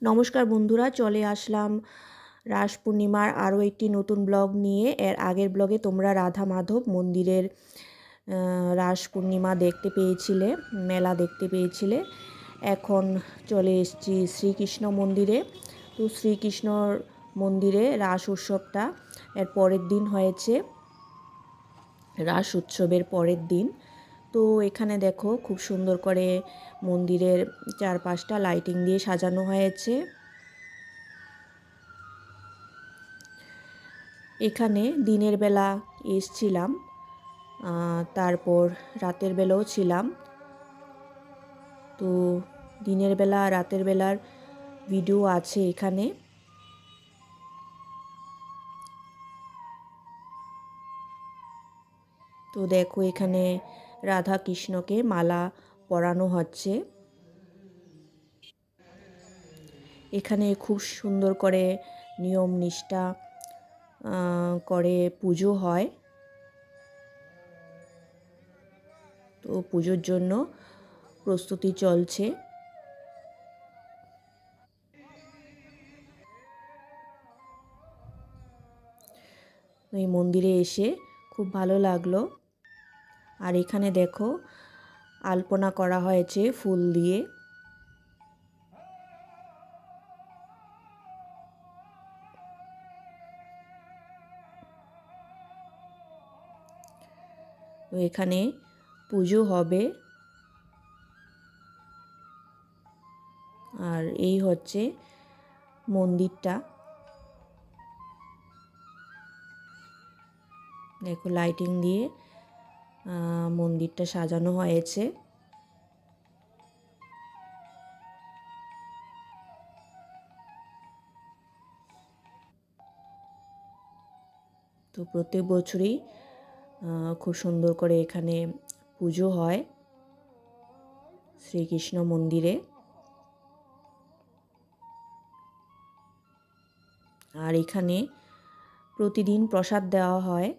নমস্কার বন্ধুরা, চলে আসলাম রাস পূর্ণিমার আরও একটি নতুন ব্লগ নিয়ে। এর আগের ব্লগে তোমরা রাধা মাধব মন্দিরের রাস পূর্ণিমা দেখতে পেয়েছিলে, মেলা দেখতে পেয়েছিলে। এখন চলে এসেছি শ্রীকৃষ্ণ মন্দিরে। তো শ্রীকৃষ্ণর মন্দিরে রাস উৎসবটা এর পরের দিন হয়েছে, রাস উৎসবের পরের দিন। তো এখানে দেখো খুব সুন্দর করে মন্দিরের চারপাশটা লাইটিং দিয়ে সাজানো হয়েছে। এখানে দিনের বেলা এসছিলাম, তারপর রাতের বেলাও ছিলাম। তো দিনের বেলা রাতের বেলার ভিডিও আছে এখানে। তো দেখো এখানে রাধা কৃষ্ণকে মালা পরানো হচ্ছে। এখানে খুব সুন্দর করে নিয়ম নিষ্ঠা করে পুজো হয়। তো পুজোর জন্য প্রস্তুতি চলছে। এই মন্দিরে এসে খুব ভালো লাগলো। আর এখানে দেখো আলপনা করা হয়েছে ফুল দিয়ে। তো এখানে পুজো হবে। আর এই হচ্ছে মন্দিরটা, দেখো লাইটিং দিয়ে মন্দিরটা সাজানো হয়েছে। তো প্রত্যেক বছরই খুব সুন্দর করে এখানে পুজো হয় শ্রীকৃষ্ণ মন্দিরে। আর এখানে প্রতিদিন প্রসাদ দেওয়া হয়।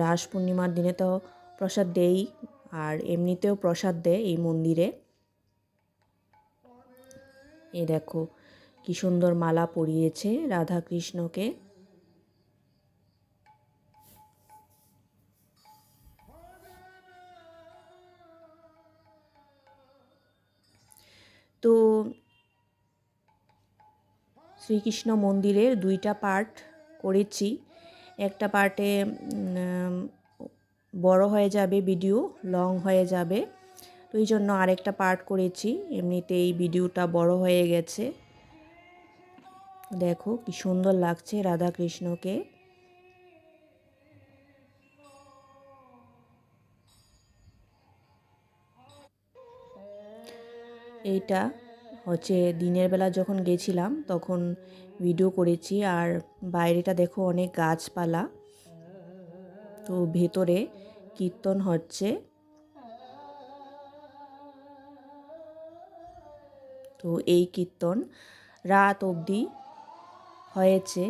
রাস পূর্ণিমার দিনে তো প্রসাদ দেই, আর এমনিতেও প্রসাদ দেয় এই মন্দিরে। এই দেখো কি সুন্দর মালা পরিয়েছে রাধা কৃষ্ণকে। তো শ্রীকৃষ্ণ মন্দিরের দুইটা পার্ট করেছি। একটা পার্টে বড় হয়ে যাবে, ভিডিও লং হয়ে যাবে, তো এই জন্য আরেকটা পার্ট করেছি। এমনিতে এই ভিডিওটা বড় হয়ে গেছে। দেখো কি সুন্দর লাগছে রাধা কৃষ্ণকে। এইটা হচ্ছে দিনের বেলা যখন গেছিলাম তখন ভিডিও করেছি। আর বাইরেটা দেখো অনেক গাছপালা। তো ভেতরে কীর্তন হচ্ছে। তো এই কীর্তন রাত অবধি হয়েছে,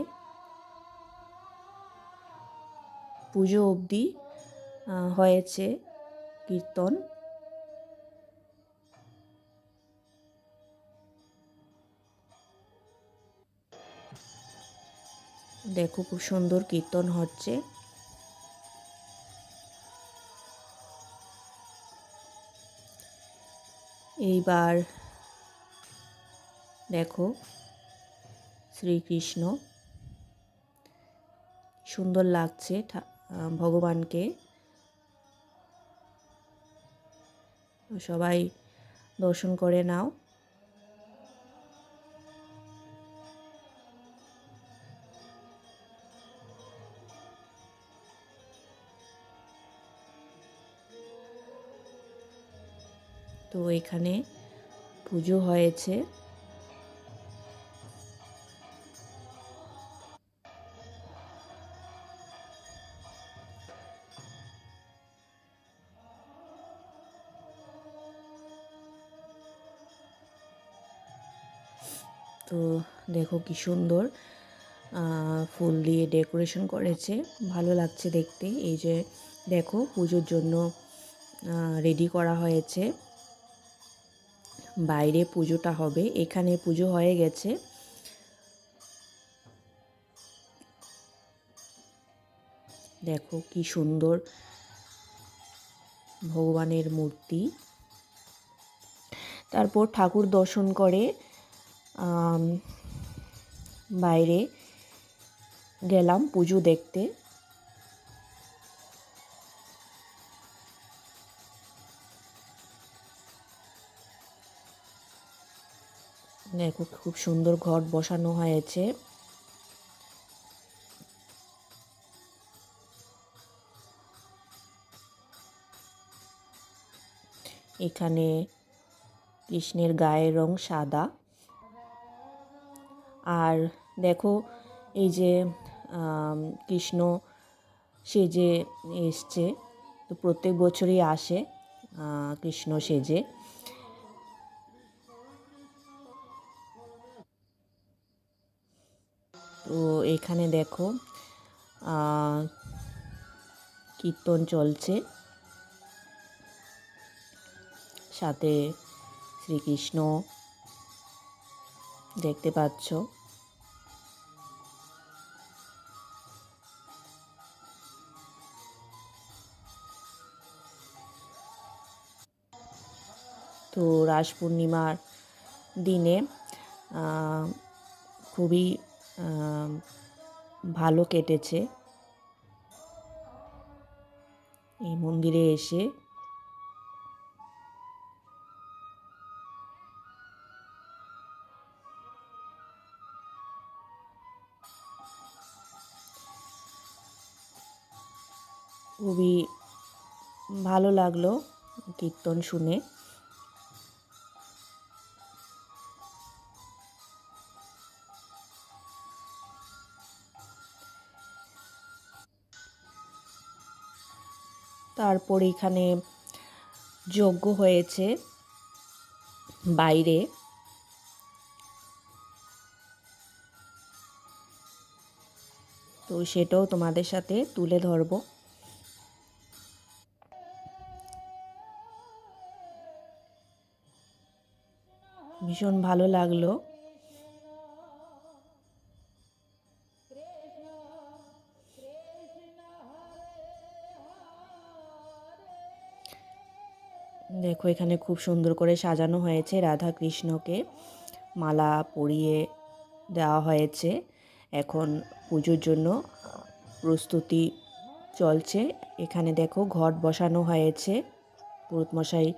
পুজো অবধি হয়েছে কীর্তন। দেখো খুব সুন্দর কীর্তন হচ্ছে। এইবার দেখো শ্রীকৃষ্ণ, সুন্দর লাগছে ভগবানকে। সবাই দর্শন করে নাও। তো এখানে পুজো হয়েছে। তো দেখো কি সুন্দর ফুল দিয়ে ডেকোরেশন করেছে, ভালো লাগছে দেখতে। এই যে দেখো পুজোর জন্য রেডি করা হয়েছে। বাইরে পুজোটা হবে। এখানে পুজো হয়ে গেছে। দেখো কি সুন্দর ভগবানের মূর্তি। তারপর ঠাকুর দর্শন করে বাইরে গেলাম পুজো দেখতে। দেখো খুব সুন্দর ঘট বসানো হয়েছে। এখানে কৃষ্ণের গায়ের রং সাদা। আর দেখো এই যে কৃষ্ণ সেজে এসছে, তো প্রত্যেক বছরই আসে কৃষ্ণ সেজে। তো এখানে দেখো কীর্তন চলছে, সাথে শ্রীকৃষ্ণ দেখতে পাচ্ছ। তো রাস পূর্ণিমার দিনে খুবই ভালো কেটেছে এই মন্দিরে এসে। খুবই ভালো লাগলো কীর্তন শুনে। তারপর এখানে যজ্ঞ হয়েছে বাইরে। তো সেটাও তোমাদের সাথে তুলে ধরবো। ভীষণ ভালো লাগলো। দেখো এখানে খুব সুন্দর করে সাজানো হয়েছে, রাধা কৃষ্ণকে মালা পরিয়ে দেওয়া হয়েছে। এখন পুজোর জন্য প্রস্তুতি চলছে। এখানে দেখো ঘট বসানো হয়েছে, পুরোহিত মশাই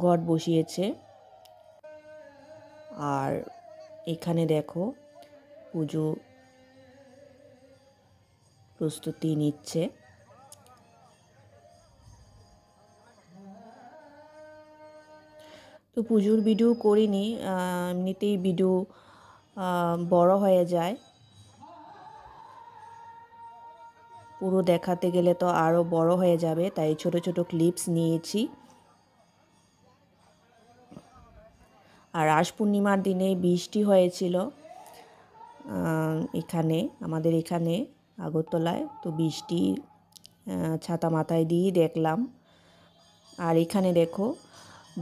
ঘট বসিয়েছে। আর এখানে দেখো পুজো প্রস্তুতি নিচ্ছে। তো পুজোর ভিডিও করিনি, এমনিতেই ভিডিও বড় হয়ে যায়, পুরো দেখাতে গেলে তো আরও বড় হয়ে যাবে, তাই ছোট ছোট ক্লিপস নিয়েছি। আর রাস পূর্ণিমার দিনে বৃষ্টি হয়েছিল এখানে, আমাদের এখানে আগরতলায়। তো বৃষ্টি ছাতা মাথায় দিয়ে দেখলাম। আর এখানে দেখো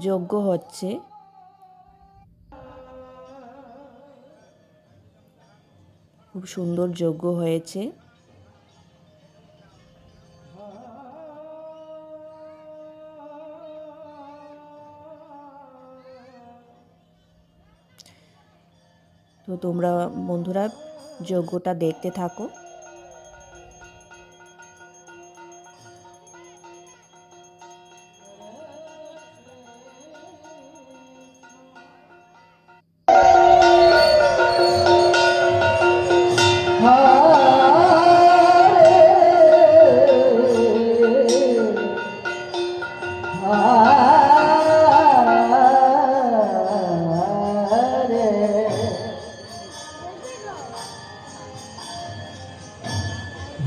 যজ্ঞ হচ্ছে। খুব সুন্দর যজ্ঞ হয়েছে। তো তোমরা বন্ধুরা যজ্ঞটা দেখতে থাকো।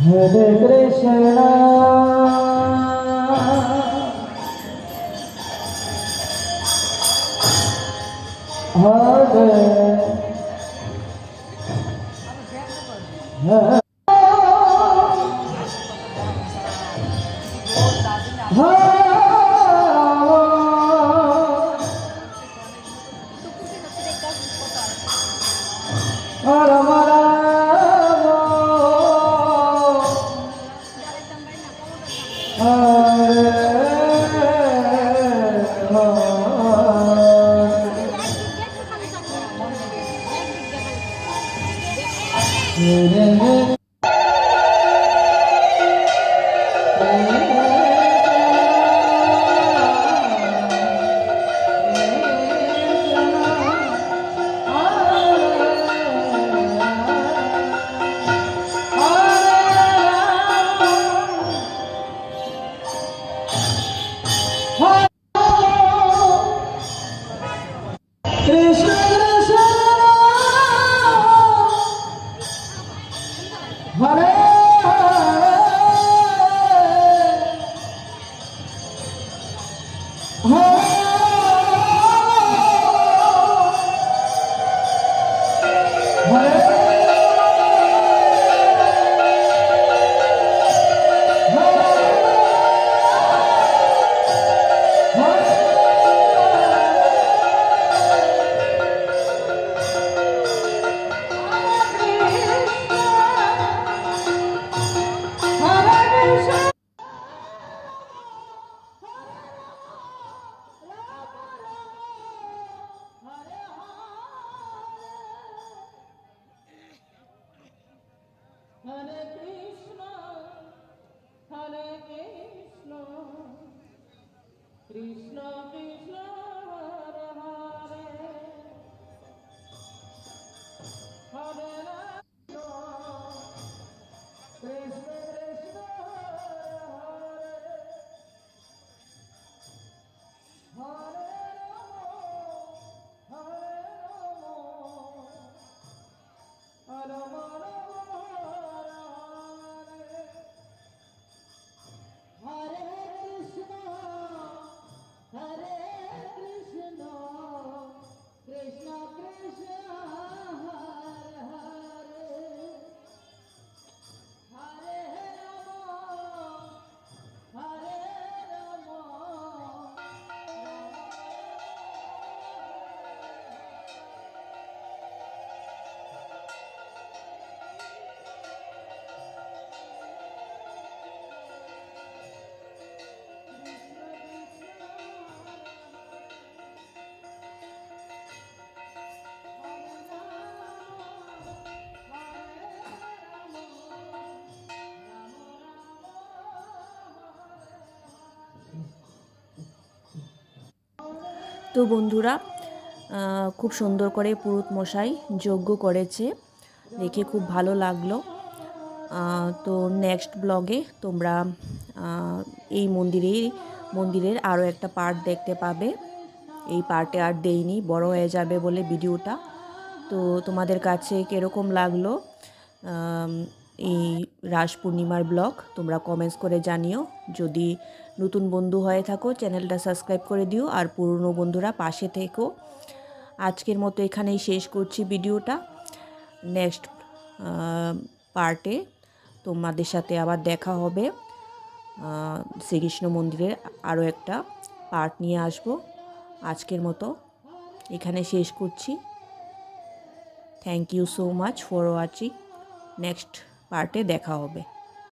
Hare Krishna, Hare Hare Ram Ram হরে কৃষ্ণ কৃষ্ণ হরে Hare Krishna, Hare Krishna, Krishna Krishna, Hare Hare, Hare Rama, Krishna Krishna, Hare Hare, Hare Rama, Rama তো বন্ধুরা, খুব সুন্দর করে পুরোহিত মশাই যজ্ঞ করেছে, দেখে খুব ভালো লাগলো। তো নেক্সট ব্লগে তোমরা এই মন্দিরের আরও একটা পার্ট দেখতে পাবে। এই পার্টে আর দেইনি, বড় হয়ে যাবে বলে ভিডিওটা। তো তোমাদের কাছে কীরকম লাগলো এই রাস পূর্ণিমার ব্লগ তোমরা কমেন্টস করে জানিও। যদি নতুন বন্ধু হয়ে থাকো চ্যানেলটা সাবস্ক্রাইব করে দিও, আর পুরনো বন্ধুরা পাশে থেকো। আজকের মতো এখানেই শেষ করছি ভিডিওটা। নেক্সট পার্টে তোমাদের সাথে আবার দেখা হবে। শ্রীকৃষ্ণ মন্দিরের আরও একটা পার্ট নিয়ে আসব। আজকের মতো এখানে শেষ করছি। Thank you so much for watching. Next পার্টে দেখা হবে।